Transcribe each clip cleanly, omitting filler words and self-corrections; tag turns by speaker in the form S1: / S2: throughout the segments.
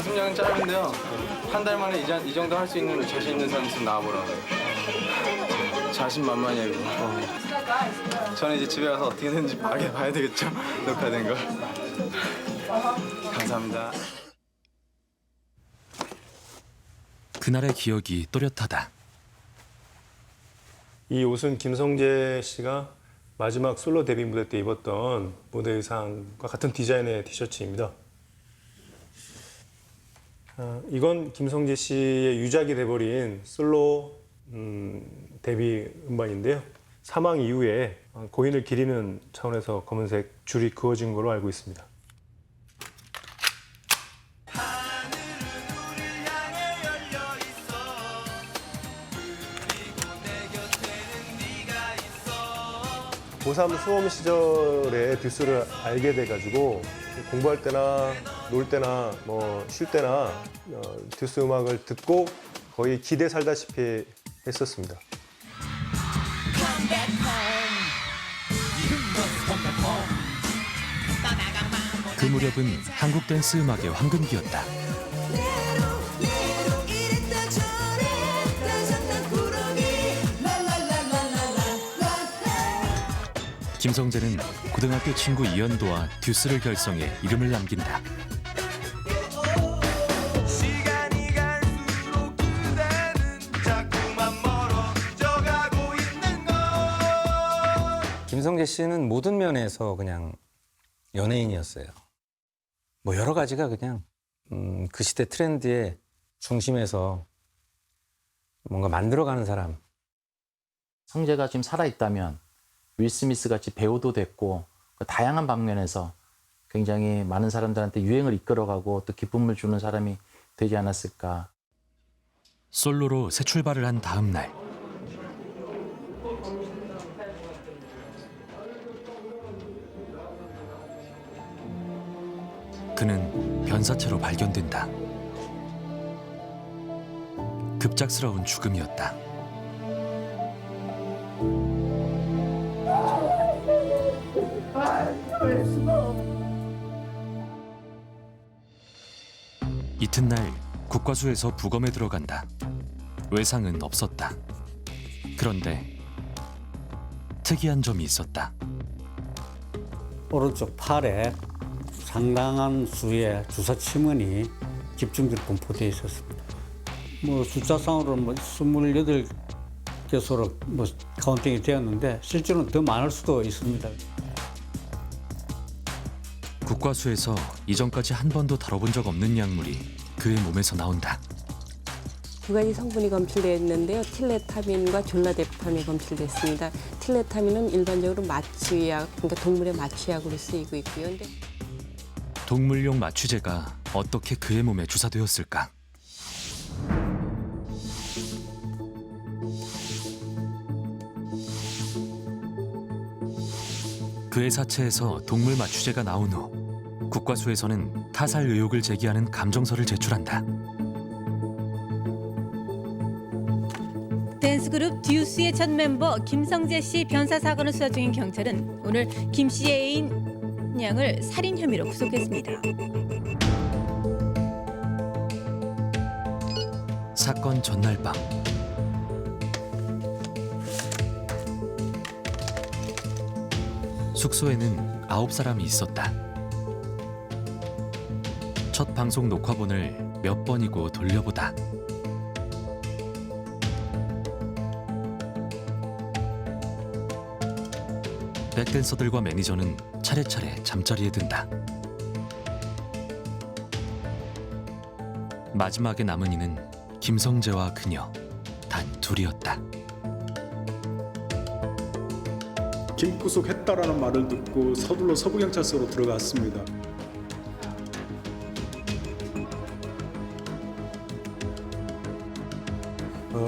S1: 연습량은 짧은데요. 한 달 만에 이 정도 할 수 있는 자신 있는 사람 있으면 나와보라고요. 자신만만이야 이거. 저는 이제 집에 가서 어떻게든지 봐야 되겠죠. 녹화된 거. 감사합니다.
S2: 그날의 기억이 또렷하다.
S3: 이 옷은 김성재 씨가 마지막 솔로 데뷔 무대 때 입었던 무대 의상과 같은 디자인의 티셔츠입니다. 이건 김성재 씨의 유작이 돼버린 솔로 데뷔 음반인데요. 사망 이후에 고인을 기리는 차원에서 검은색 줄이 그어진 걸로 알고 있습니다. 고3 수험 시절에 듀스를 알게 돼가지고 공부할 때나 놀 때나 뭐 쉴 때나 듀스 음악을 듣고 거의 기대 살다시피 했었습니다.
S2: 그 무렵은 한국 댄스 음악의 황금기였다. 김성재는 고등학교 친구 이현도와 듀스를 결성해 이름을 남긴다.
S4: 김성재 씨는 모든 면에서 그냥 연예인이었어요. 뭐 여러 가지가 그냥 그 시대 트렌드의 중심에서 뭔가 만들어가는 사람.
S5: 성재가 지금 살아있다면 윌 스미스 같이 배우도 됐고 다양한 방면에서 굉장히 많은 사람들한테 유행을 이끌어가고 또 기쁨을 주는 사람이 되지 않았을까.
S2: 솔로로 새 출발을 한 다음 날. 그는 변사체로 발견된다. 급작스러운 죽음이었다. 이튿날 국과수에서 부검에 들어간다. 외상은 없었다. 그런데 특이한 점이 있었다.
S6: 오른쪽 팔에 상당한 수의 주사 침원이 집중적으로 분포되어 있었습니다. 뭐 숫자상으로 28개소로 카운팅이 되었는데 실제로는 더 많을 수도 있습니다.
S2: 국과수에서 이전까지 한 번도 다뤄본 적 없는 약물이 그의 몸에서 나온다.
S7: 두 가지 성분이 검출됐는데요. 틸레타민과 졸라데팜이 검출됐습니다. 틸레타민은 일반적으로 마취약, 그러니까 동물의 마취약으로 쓰이고 있고요. 근데
S2: 동물용 마취제가 어떻게 그의 몸에 주사되었을까? 그의 사체에서 동물 마취제가 나온 후 국과수에서는 타살 의혹을 제기하는 감정서를 제출한다.
S8: 댄스그룹 듀스의 첫 멤버 김성재 씨 변사 사건을 수사 중인 경찰은 오늘 김 씨의 애인 양을 살인 혐의로 구속했습니다.
S2: 사건 전날 밤. 숙소에는 9사람이 있었다. 첫 방송 녹화본을 몇 번이고 돌려보다. 백댄서들과 매니저는 차례차례 잠자리에 든다. 마지막에 남은 이는 김성재와 그녀 단 둘이었다.
S9: 김구속했다라는 말을 듣고 서둘러 서부경찰서로 들어갔습니다.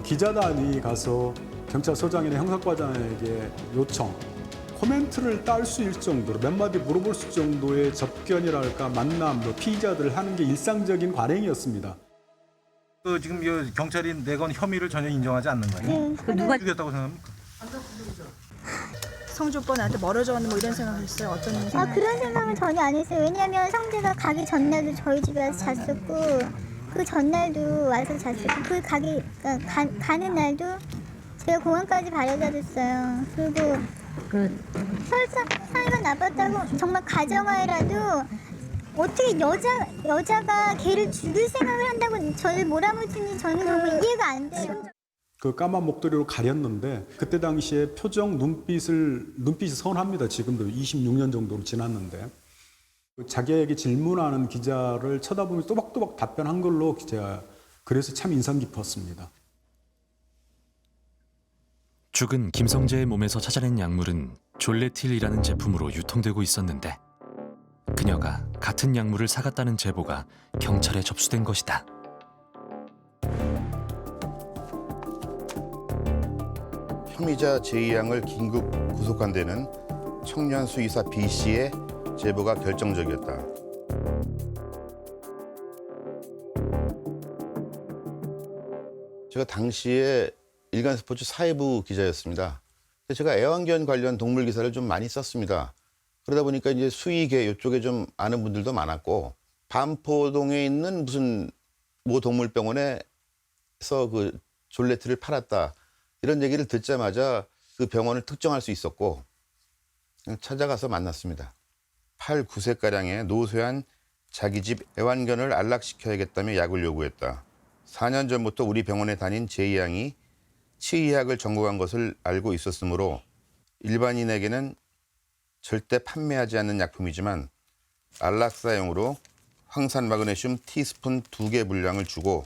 S9: 기자단이 가서 경찰서장이나 형사과장에게 요청, 코멘트를 딸 수 있을 정도로 몇 마디 물어볼 수 있을 정도의 접견이랄까 만남, 피의자들을 하는 게 일상적인 관행이었습니다.
S10: 지금 경찰이 내건 혐의를 전혀 인정하지 않는 거예요?
S8: 누가
S10: 죽였다고 생각합니까?
S11: 성주 오빠 나한테 멀어졌는데 뭐 이런 생각을 했어요? 어떤 생각?
S12: 그런 생각은 전혀 안 했어요. 왜냐하면 성재가 가기 전날도 저희 집에 와서 잤었고 그 전날도 와서 잤었고 그 가는 날도 제가 공항까지 바래다 줬어요. 그리고 설사 사이가 나빴다고 정말 가정하에라도 어떻게 여자가 걔를 죽일 생각을 한다고 저를 몰아붙이는지 저는 정말 이해가 안 돼요.
S9: 그 까만 목도리로 가렸는데 그때 당시에 표정, 눈빛이 선합니다. 지금도 26년 정도로 지났는데 자기에게 질문하는 기자를 쳐다보면서 또박또박 답변한 걸로 제가 그래서 참 인상 깊었습니다.
S2: 죽은 김성재의 몸에서 찾아낸 약물은 졸레틸이라는 제품으로 유통되고 있었는데 그녀가 같은 약물을 사갔다는 제보가 경찰에 접수된 것이다.
S13: 혐의자 제이양을 긴급 구속한 데는 청년 수의사 B씨의 제보가 결정적이었다. 제가 당시에 일간스포츠 사회부 기자였습니다. 제가 애완견 관련 동물 기사를 좀 많이 썼습니다. 그러다 보니까 이제 수의계 이쪽에 좀 아는 분들도 많았고 반포동에 있는 무슨 모 동물병원에서 그 졸레트를 팔았다 이런 얘기를 듣자마자 그 병원을 특정할 수 있었고 찾아가서 만났습니다. 8, 9세가량의 노쇠한 자기 집 애완견을 안락시켜야겠다며 약을 요구했다. 4년 전부터 우리 병원에 다닌 제이 양이 치의학을 전공한 것을 알고 있었으므로 일반인에게는 절대 판매하지 않는 약품이지만 안락사용으로 황산마그네슘 티스푼 2개 분량을 주고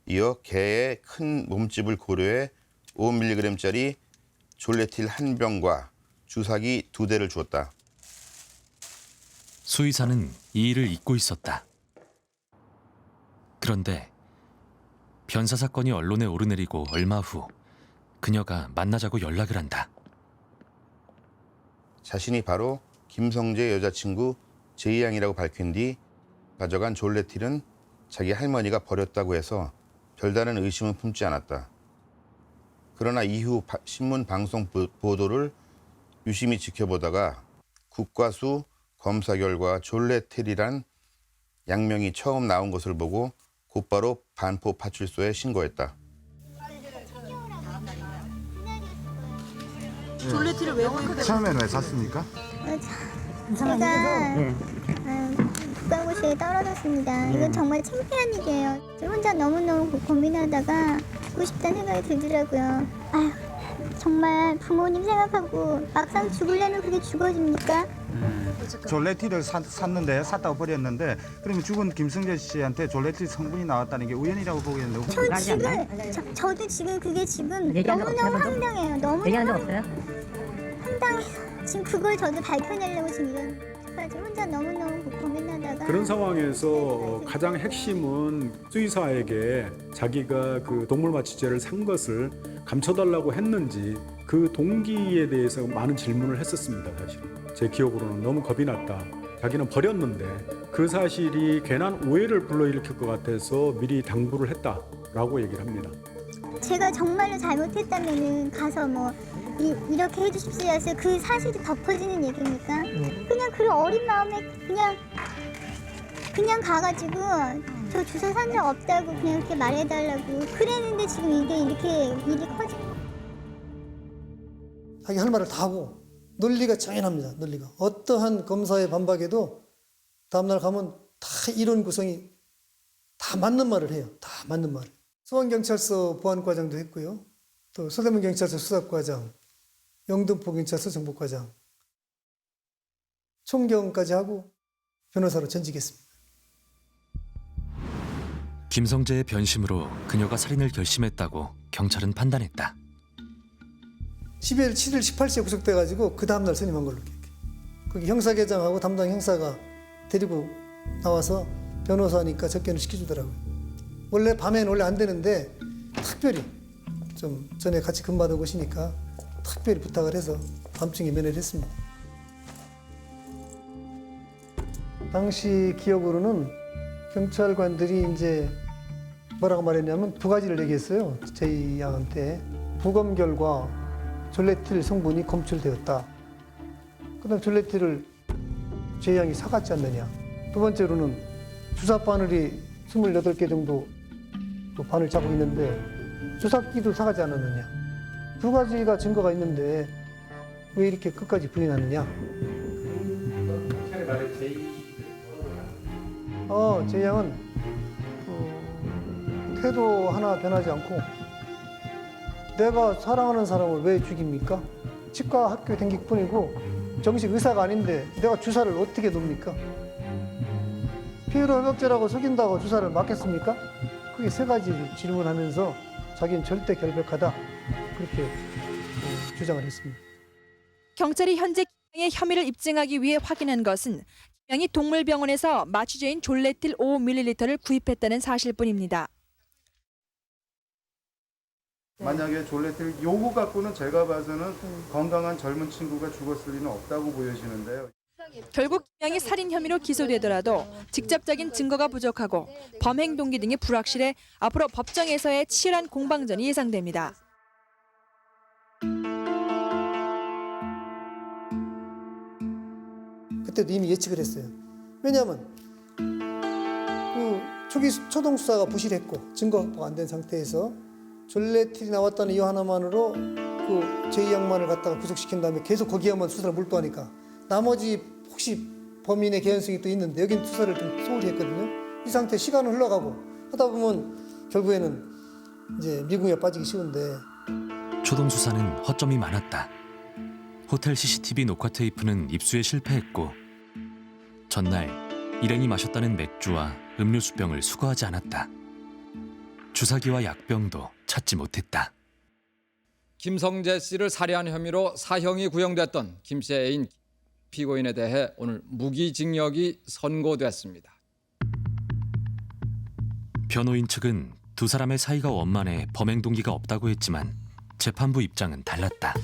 S13: 이어 개의 큰 몸집을 고려해 5mg짜리 졸레틸 1병과 주사기 2대를 주었다.
S2: 수의사는 이 일을 잊고 있었다. 그런데 변사 사건이 언론에 오르내리고 얼마 후 그녀가 만나자고 연락을 한다.
S13: 자신이 바로 김성재 여자친구 제이양이라고 밝힌 뒤 가져간 졸레틸은 자기 할머니가 버렸다고 해서 별다른 의심은 품지 않았다. 그러나 이후 신문 방송 보도를 유심히 지켜보다가 국과수 검사 결과 졸레틸이란 약명이 처음 나온 것을 보고 곧바로 반포 파출소에 신고했다.
S11: 졸레틸을 왜 구입했어요?
S1: 처음에는 왜 샀습니까?
S12: 제가 국가고시에 떨어졌습니다. 이건 정말 창피한 일이에요. 저 혼자 너무너무 고민하다가 죽고 싶다는 생각이 들더라고요. 아휴, 정말 부모님 생각하고 막상 죽으려면 그게 죽어집니까?
S10: 졸레틸을 샀는데 샀다고 버렸는데 그러면 죽은 김성재 씨한테 졸레틸 성분이 나왔다는 게 우연이라고 보고 있는데
S12: 저도 지금 그게 지금 너무너무 황당해요. 너무너무 황당해요. 지금 그걸 저도 밝혀내려고 지금 이런 혼자 너무너무 고민하다가
S9: 그런 상황에서 가장 핵심은 수의사에게 자기가 그 동물 마취제를 산 것을 감춰달라고 했는지 그 동기에 대해서 많은 질문을 했었습니다. 사실 제 기억으로는 너무 겁이 났다. 자기는 버렸는데 그 사실이 괜한 오해를 불러일으킬 것 같아서 미리 당부를 했다라고 얘기를 합니다.
S12: 제가 정말로 잘못했다면은 가서 뭐 이렇게 해주십시오 해서 그 사실이 덮어지는 얘기입니까? 그냥 그 어린 마음에 그냥 가가지고 저 주소 산 적 없다고 그냥 이렇게 말해달라고 그랬는데 지금 이게 이렇게 일이 커지고
S14: 자기 할 말을 다 하고 논리가 장연합니다. 논리가 어떠한 검사의 반박에도 다음날 가면 다 이론 구성이 다 맞는 말을 해요. 다 맞는 말을. 수원경찰서 보안과장도 했고요. 또 서대문경찰서 수사과장, 영등포경찰서 정보과장, 총경까지 하고 변호사로 전직했습니다.
S2: 김성재의 변심으로 그녀가 살인을 결심했다고 경찰은 판단했다.
S14: 12월 7일 18시에 구속돼가지고 그 다음날 선임한 걸로 기억해. 거기 형사계장하고 담당 형사가 데리고 나와서 변호사니까 접견을 시켜주더라고요. 원래 밤에는 원래 안 되는데 특별히 좀 전에 같이 근무하던 곳이니까 특별히 부탁을 해서 밤중에 면회를 했습니다. 당시 기억으로는 경찰관들이 이제 뭐라고 말했냐면 두 가지를 얘기했어요. 제이 양한테 부검 결과 졸레틸 성분이 검출되었다. 그다음 졸레틸을 제양이 사갔지 않느냐. 두 번째로는 주사 바늘이 28개 정도 또 바늘 자국 있는데 주사기도 사가지 않았느냐. 두 가지가 증거가 있는데 왜 이렇게 끝까지 부인하느냐. 제양은 태도 하나 변하지 않고 내가 사랑하는 사람을 왜 죽입니까? 치과 학교 댕길 뿐이고 정식 의사가 아닌데 내가 주사를 어떻게 놓습니까? 피해로 회복제라고 속인다고 주사를 맞겠습니까? 그게 세 가지 질문하면서 자기는 절대 결백하다 그렇게 주장을 했습니다.
S11: 경찰이 현재 김양의 혐의를 입증하기 위해 확인한 것은 김양이 동물병원에서 마취제인 졸레틸 5ml를 구입했다는 사실뿐입니다.
S10: 만약에 졸레틸 요거 갖고는 제가 봐서는 건강한 젊은 친구가 죽었을 리는 없다고 보여지는데요.
S11: 결국 김양이 살인 혐의로 기소되더라도 직접적인 증거가 부족하고 범행 동기 등이 불확실해 앞으로 법정에서의 치열한 공방전이 예상됩니다.
S14: 그때도 이미 예측을 했어요. 왜냐하면 그 초기 초동 수사가 부실했고 증거 확보가 안 된 상태에서 졸레틸이 나왔다는 이유 하나만으로 그 제2양만을 갖다가 구속시킨 다음에 계속 거기에만 수사를 몰두하니까 나머지 혹시 범인의 개연성이 또 있는데 여긴 수사를 좀 소홀히 했거든요. 이 상태 시간은 흘러가고 하다 보면 결국에는 이제 미궁에 빠지기 쉬운데.
S2: 초동 수사는 허점이 많았다. 호텔 CCTV 녹화 테이프는 입수에 실패했고 전날 일행이 마셨다는 맥주와 음료수병을 수거하지 않았다. 주사기와 약병도 찾지 못했다.
S15: 김성재 씨를 살해한 혐의로 사형이 구형됐던 김 씨의 애인 피고인에 대해 오늘 무기징역이 선고됐습니다.
S2: 변호인 측은 두 사람의 사이가 원만해 범행 동기가 없다고 했지만 재판부 입장은 달랐다.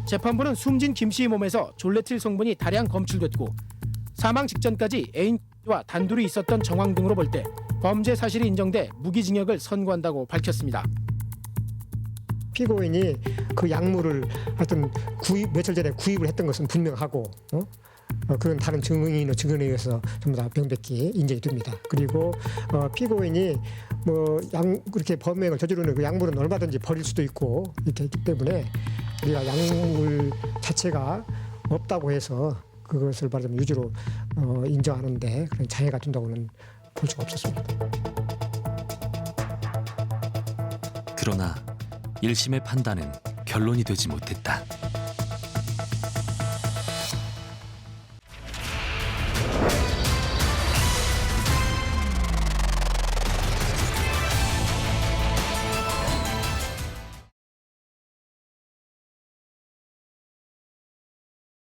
S16: 재판부는 숨진 김 씨의 몸에서 졸레틸 성분이 다량 검출됐고 사망 직전까지 애인과 단둘이 있었던 정황 등으로 볼 때 범죄 사실이 인정돼 무기징역을 선고한다고 밝혔습니다.
S17: 피고인이 그 약물을 하여튼 며칠 전에 구입을 했던 것은 분명하고 그건 다른 증인의 증언에 의해서 전부 다 명백히 인정이 됩니다. 그리고 피고인이 그렇게 범행을 저지르는 그 약물은 얼마든지 버릴 수도 있고 이렇게 했기 때문에 우리가 약물 자체가 없다고 해서 그것을 말하자면 유죄로 인정하는데 그런 장애가 된다고는 볼 수가 없었습니다.
S2: 그러나 1심의 판단은 결론이 되지 못했다.